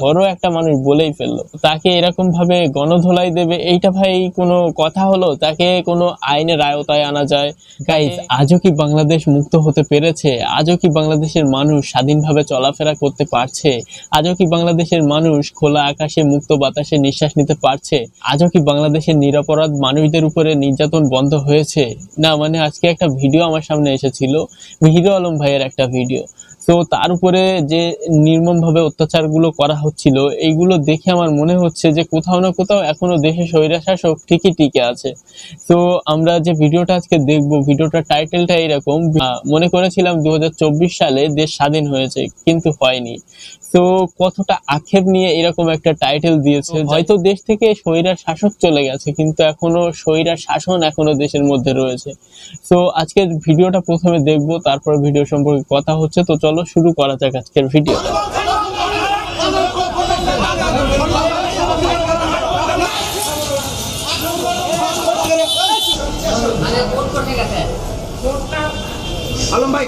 বড় একটা মানুষ বলেই ফেললো, তাকে এরকম ভাবে গণধোলাই দেবে, এইটা ভাই কোনো কথা হলো? তাকে কোনো আইনের আওতায় আনা যায়? গাইস, আজও কি বাংলাদেশ মুক্ত হতে পেরেছে? আজও কি বাংলাদেশের মানুষ স্বাধীনভাবে চলাফেরা করতে পারছে? আজও কি বাংলাদেশের মানুষ খোলা আকাশে মুক্ত বাতাসে নিঃশ্বাস নিতে পারছে? আজও কি বাংলাদেশের নিরপরাধ মানুষদের উপরে নির্যাতন বন্ধ হয়েছে? না, মানে আজকে একটা ভিডিও আমার সামনে এসেছিল, হিরো আলম ভাইয়ের একটা ভিডিও। তো তার উপরে যে নির্মমভাবে অত্যাচারগুলো করা হচ্ছিল, এইগুলো দেখে আমার মনে হচ্ছে যে কোথাও না কোথাও এখনো দেশে স্বৈরশাসক ঠিকই টিকে আছে। তো আমরা যে ভিডিওটা আজকে দেখবো, ভিডিওটার টাইটেলটা এরকম, মনে করেছিলাম 2024 সালে দেশ স্বাধীন হয়েছে, কিন্তু হয়নি। তো কতটা আক্ষেপ নিয়ে এরকম একটা টাইটেল দিয়েছে। হয়তো দেশ থেকে স্বৈরার শাসক চলে গেছে, কিন্তু এখনো স্বৈরার শাসন এখনো দেশের মধ্যে রয়েছে। তো আজকের ভিডিওটা প্রথমে দেখবো, তারপর ভিডিও সম্পর্কে কথা হচ্ছে। তো চলো শুরু করা যাক আজকের ভিডিও। আলম ভাই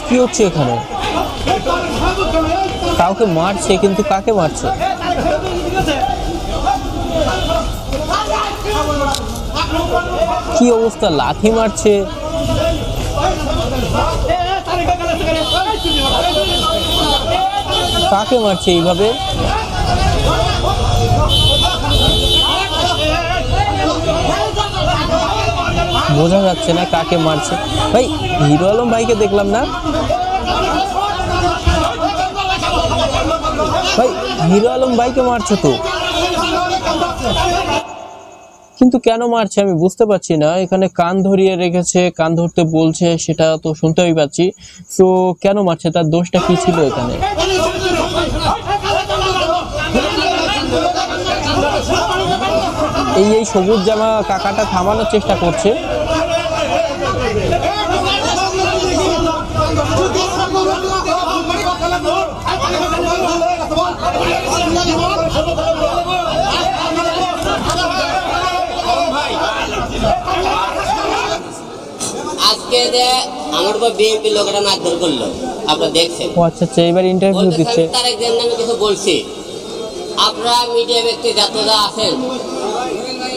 কি হচ্ছে এখানে? কাউকে মারছে, কিন্তু কাকে মারছে? কি অবস্থা, লাঠি মারছে? কাকে মারছে এইভাবে? বোঝা যাচ্ছে না কাকে মারছে। ভাই, হিরো আলম ভাইকে দেখলাম না। ভাই, হিরো আলম ভাইকে মারছে তো, কিন্তু কেন মারছে আমি বুঝতে পারছি না। এখানে কান ধরিয়ে রেখেছে, কান ধরতে বলছে, সেটা তো শুনতেই পাচ্ছি। তো কেন মারছে, তার দোষটা কি ছিল এখানে? এই সবুজ জামা কাকাটা থামানোর চেষ্টা করছে। আজকে যে আমার উপর বিএনপি লোকেরা মারধর করলো, আপনারা দেখছেন। ও আচ্ছা আচ্ছা, এবার ইন্টারভিউ দিচ্ছে। তারেকদের নামে কিছু বলছি। আপনারা মিডিয়া ব্যক্তি যারা আছেন,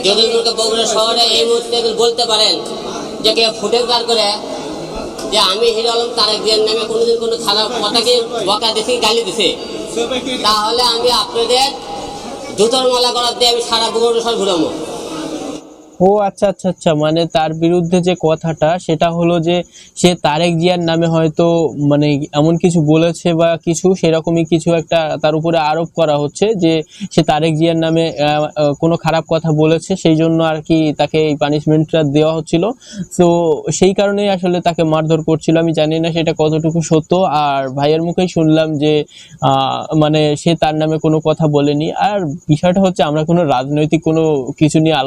যদি বগুড়া শহরে এই মুহূর্তে বলতে পারেন যে কেউ ফুটেজ বার করে যে আমি হিরো আলম তারেকদের নামে কোনোদিন কোনো খারাপ কথাকে বকা দিছি, গালি দিছি, তাহলে আমি আপনাদের জুতোর মালা করার দিয়ে আমি সারা বগুড়া শহর ঘুরাবো। ও আচ্ছা আচ্ছা আচ্ছা, মানে তার বিরুদ্ধে যে কথাটা, সেটা হলো যে সে তারেক জিয়ার নামে হয়তো মানে এমন কিছু বলেছে বা কিছু সেরকমই কিছু একটা তার উপরে আরোপ করা হচ্ছে যে সে তারেক জিয়ার নামে কোনো খারাপ কথা বলেছে, সেই জন্য আর কি তাকে এই পানিশমেন্টটা দেওয়া হচ্ছিল। তো সেই কারণেই আসলে তাকে মারধর করছিল। আমি জানি না সেটা কতটুকু সত্য, আর ভাইয়ের মুখেই শুনলাম যে মানে সে তার নামে কোনো কথা বলেনি। আর বিষয়টা হচ্ছে, আমরা কোনো রাজনৈতিক কোনো কিছু নিয়ে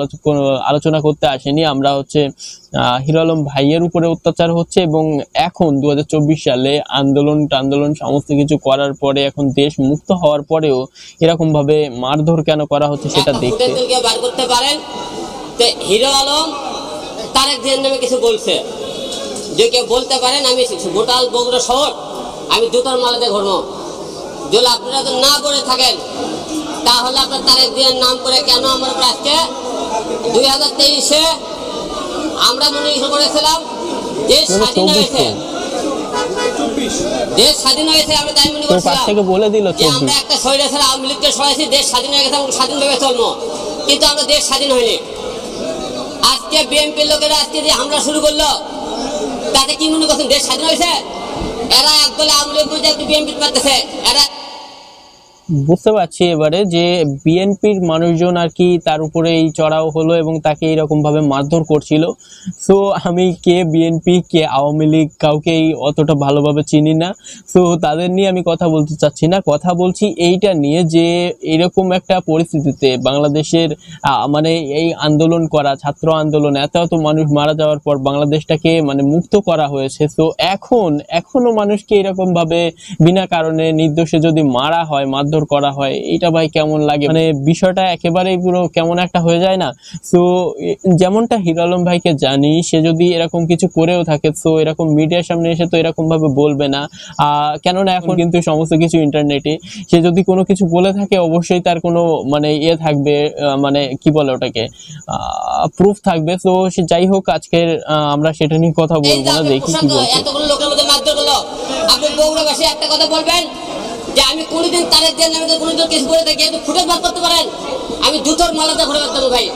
আলোচনা করতে আসেনি। আমরা হচ্ছে হিরো আলম ভাইয়ের উপরে অত্যাচার হচ্ছে, এবং এখন 2024 সালে আন্দোলন সমস্ত কিছু করার পরে, এখন দেশ মুক্ত হওয়ার পরেও এরকম ভাবে মারধর কেন করা হচ্ছে সেটা দেখতে। বার করতে পারেন হিরো আলম তারেক জিয়ার নামে কিছু বলছে, যে কেউ বলতে পারেন আমি গোটাল বগুড়া শহর আমি জুতোর মালা দিয়ে ঘুরবো। যদি আপনারা তো না করে থাকেন, তাহলে আপনার তারেক জিয়ার নাম করে কেন আমার আজকে 2023-এ আমরা মনে করেছিলাম দেশ স্বাধীন হয়েছে, দেশ স্বাধীন হয়েছে, আমরা তাই মনে করছিলাম যে আমরা একটা স্বৈরাচার আওয়ামী লীগকে সরাইছি, দেশ স্বাধীন হয়ে গেছে, আমরা স্বাধীনভাবে চলবো। কিন্তু আমরা দেশ স্বাধীন হয়নি। আজকে বিএনপির লোকেরা আজকে যে হামলা শুরু করলো, তাতে কি মনে করছেন দেশ স্বাধীন হয়েছে? এরা একদলে আওয়ামী লীগ বিএনপি পারতেছে, এরা বুঝতে পারছি এবারে যে বিএনপির মানুষজন আর কি তার উপরে এই চড়াও হলো এবং তাকে এইরকম ভাবে মারধর করছিল। সো আমি কে বিএনপি কে আওয়ামী লীগ কাউকেই অতটা ভালোভাবে চিনি না, সো তাদের নিয়ে আমি কথা বলতে চাচ্ছি না। কথা বলছি এইটা নিয়ে যে এরকম একটা পরিস্থিতিতে বাংলাদেশের মানে এই আন্দোলন করা ছাত্র আন্দোলন এত এত মানুষ মারা যাওয়ার পর বাংলাদেশটাকে মানে মুক্ত করা হয়েছে। তো এখনো মানুষকে এরকম ভাবে বিনা কারণে নির্দোষে যদি মারা হয় মারধর করা হয়, এটা ভাই কেমন লাগে? মানে বিষয়টা একেবারেই পুরো কেমন একটা হয়ে যায় না? তো যেমনটা হিরো আলম ভাইকে জানি, সে যদি এরকম কিছু করেও থাকে তো এরকম মিডিয়ার সামনে এসে তো এরকম ভাবে বলবে না। কেননা এখন কিন্তু সমস্ত কিছু ইন্টারনেটে, সে যদি কোনো কিছু বলে থাকে অবশ্যই তার কোনো মানে ইয়ে থাকবে, মানে কি বলে ওটাকে, প্রুফ থাকবে। তো সে যাই হোক, আজকের আমরা সেটা নিয়ে কথা বলবো না, দেখি কি বলছে। এতগুলো লোকের মধ্যে মারধর করলো, আপনি বগুড়াবাসী একটা কথা বলবেন যে আমি কোনোদিন তারেক জিয়ার নামে কোনোদিন কিছু করে থাকি, একটু ফুটেজ বার করতে পারেন? আমি জুতোর মালাতে ঘুরে বেড়াতাম ভাই।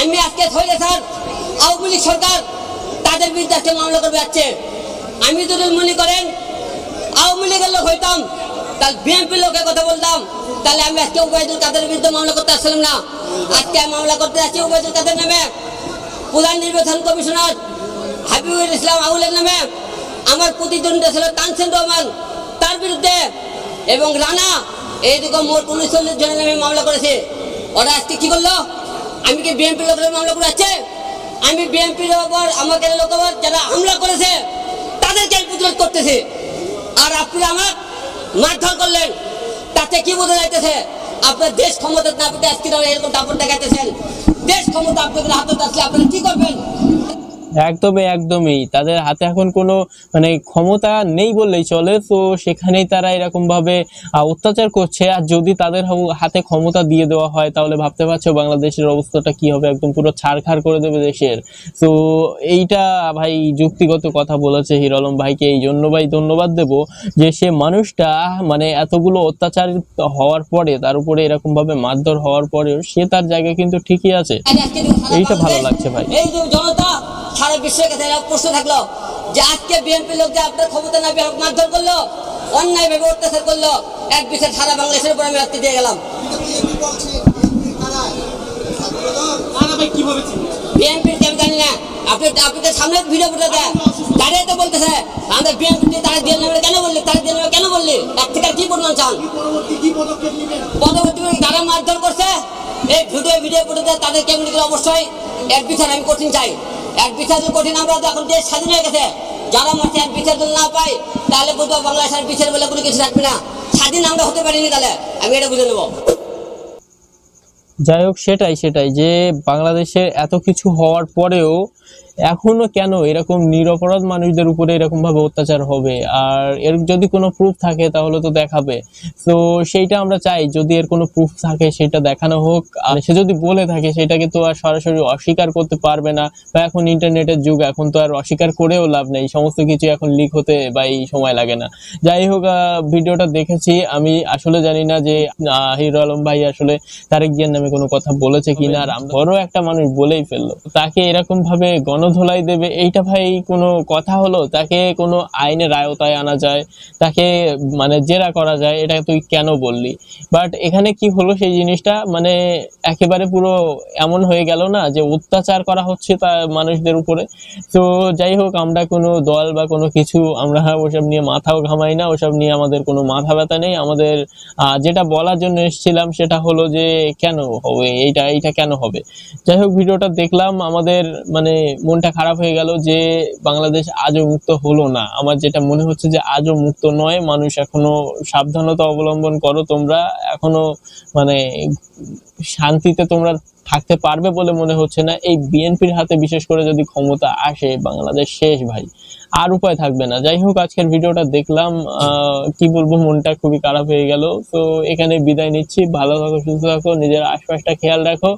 আমি আজকে হইলে স্যার আওয়ামী লীগ সরকার তাদের বিরুদ্ধে আজকে মামলা করবে যাচ্ছে। আমি যদি মনে করেন আওয়ামী লীগের লোক হইতাম তাহলে বিএনপির লোকের কথা বলতাম, তাহলে আমি আজকে ওবায়দুল কাদের বিরুদ্ধে মামলা করতে আসছিলাম না। আজকে মামলা করতে যাচ্ছি ওবায়দুল কাদের নামে, প্রধান নির্বাচন কমিশনার হাবিবুল ইসলাম আউলের নামে, আমার প্রতিদ্বন্দ্বী ছিল তানসেন রহমান তার বিরুদ্ধে, এবং রানা, এইদিকে মোট 39 জনের নামে মামলা করেছে। ওরা আজকে কি করলো? আমি কি বিএনপির লোকের মামলা করে যাচ্ছে? আমি বিএনপির ওপর আমাকে লোক যারা হামলা করেছে তাদেরকে প্রতিরোধ করতেছে, আর আপনি আমার মারধর করলেন। তাতে কি বোঝা যাইতেছে? আপনার দেশ ক্ষমতা না পেতে আজকে এরকম দাপট দেখাইতেছেন। দেশ ক্ষমতা আপনাদের হাতে আসলে আপনারা কি করবেন? একদমই তাদের হাতে এখন কোনো মানে ক্ষমতা নেই বললেই চলে। তো সেখানেই তারা এরকম ভাবে অত্যাচার করছে। আর যদি তাদের হাতে ক্ষমতা দিয়ে দেওয়া হয় তাহলে ভাবতে পারছো বাংলাদেশের অবস্থাটা কি হবে, একদম পুরো ছারখার করে দেবে দেশের। তো এইটা ভাই যুক্তিগত কথা বলেছে হিরো আলম ভাইকে, এই জন্য ভাই ধন্যবাদ দেব যে সে মানুষটা মানে এতগুলো অত্যাচার হওয়ার পরে, তার উপরে এরকম ভাবে মারধর হওয়ার পরেও সে তার জায়গায় কিন্তু ঠিকই আছে। এইটা ভালো লাগছে ভাই। এই যে জনতা সারা বিশ্বের কাছে প্রশ্ন থাকলো যে আজকে বিএনপি লোক যে আপনার ক্ষমতা না পেয়ে মারধর করলো, অন্যায় ভাবে অত্যাচার করলো, এক বিচার সারা বাংলাদেশের উপর আমি রাত্রি দিয়ে গেলাম। বিএনপির আমি জানি না, আপনাদের সামনে ভিডিও ফুটে দেয় দাঁড়িয়ে তো বলতেছে আমাদের বিএনপি তারা দিয়ে নেবে কেন বললি, তারা দিয়ে নেবে কেন বললি, এক থেকে কি প্রমাণ চান? পরবর্তী যারা মারধর করছে এই ভিডিও ফুটে দেয় তাদের কেমন অবশ্যই এক বিচার আমি কঠিন চাই। এক বিচার কঠিন, আমরা এখন দেশ স্বাধীন হয়ে গেছে, যারা মারছে এক বিচার যদি না পাই তাহলে বুঝবো বাংলাদেশের বিচার বলে কোনো কিছু থাকবে না। স্বাধীন আমরা হতে পারিনি, তাহলে আমি এটা বুঝে নেবো। যাই হোক, সেটাই যে বাংলাদেশে এত কিছু হওয়ার পরেও এখনো কেন এরকম নিরপরাধ মানুষদের উপরে এরকম ভাবে অত্যাচার হবে? আর এর যদি কোনো প্রুফ থাকে তাহলে তো দেখাবে। তো সেইটা আমরা চাই, যদি এর কোনো প্রুফ থাকে সেটা দেখানো হোক। আর সে যদি বলে থাকে সেটাকে তো আর সরাসরি অস্বীকার করতে পারবে না, বা এখন ইন্টারনেটের যুগ, এখন তো আর অস্বীকার করেও লাভ নেই, সমস্ত কিছু এখন লিক হতে বা এই সময় লাগে না। যাই হোক, ভিডিওটা দেখেছি, আমি আসলে জানি না যে হিরো আলম ভাই আসলে তারেক জিয়ার নামে কোনো কথা বলেছে কিনা। আর বড় একটা মানুষ বলেই ফেললো, তাকে এরকম ভাবে গণধোলাই দেবে, এইটা ভাই কোনো কথা হলো? তাকে কোনো আইনের আওতায় আনা যায়, তাকে মানে জেরা করা যায়, এটা তুই কেন বললি? বাট এখানে কি হলো সেই জিনিসটা মানে একেবারে পুরো এমন হয়ে গেল না যে অত্যাচার করা হচ্ছে তা মানুষদের উপরে। তো যাই হোক, আমরা কোনো দল বা কোনো কিছু আমরা ওসব নিয়ে মাথাও ঘামাই না, ওসব নিয়ে আমাদের কোনো মাথা ব্যথা নেই। আমাদের যেটা বলার জন্য এসেছিলাম সেটা হলো যে কেন হবে এইটা কেন হবে। যাই হোক, ভিডিওটা দেখলাম, আমাদের মানে মনটা খারাপ হয়ে গেল যে বাংলাদেশ আজও মুক্ত হলো না। আমার যেটা মনে হচ্ছে যে আজও মুক্ত নয়, মানুষ এখনো সাবধানতা অবলম্বন করো, তোমরা এখনো মানে শান্তিতে তোমরা থাকতে পারবে বলে মনে হচ্ছে না। এই বিএনপির হাতে বিশেষ করে যদি ক্ষমতা আসে, বাংলাদেশ শেষ ভাই, আর উপায় থাকবে না। যাই হোক, আজকের ভিডিওটা দেখলাম, কি বলবো, মনটা খুবই খারাপ হয়ে গেল। তো এখানে বিদায় নিচ্ছি, ভালো থাকো, সুস্থ থাকো, নিজের আশপাশটা খেয়াল রাখো।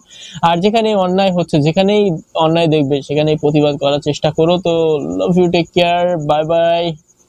আর যেখানে অন্যায় হচ্ছে, যেখানেই অন্যায় দেখবে সেখানেই প্রতিবাদ করার চেষ্টা করো। তো love you, take care, bye by.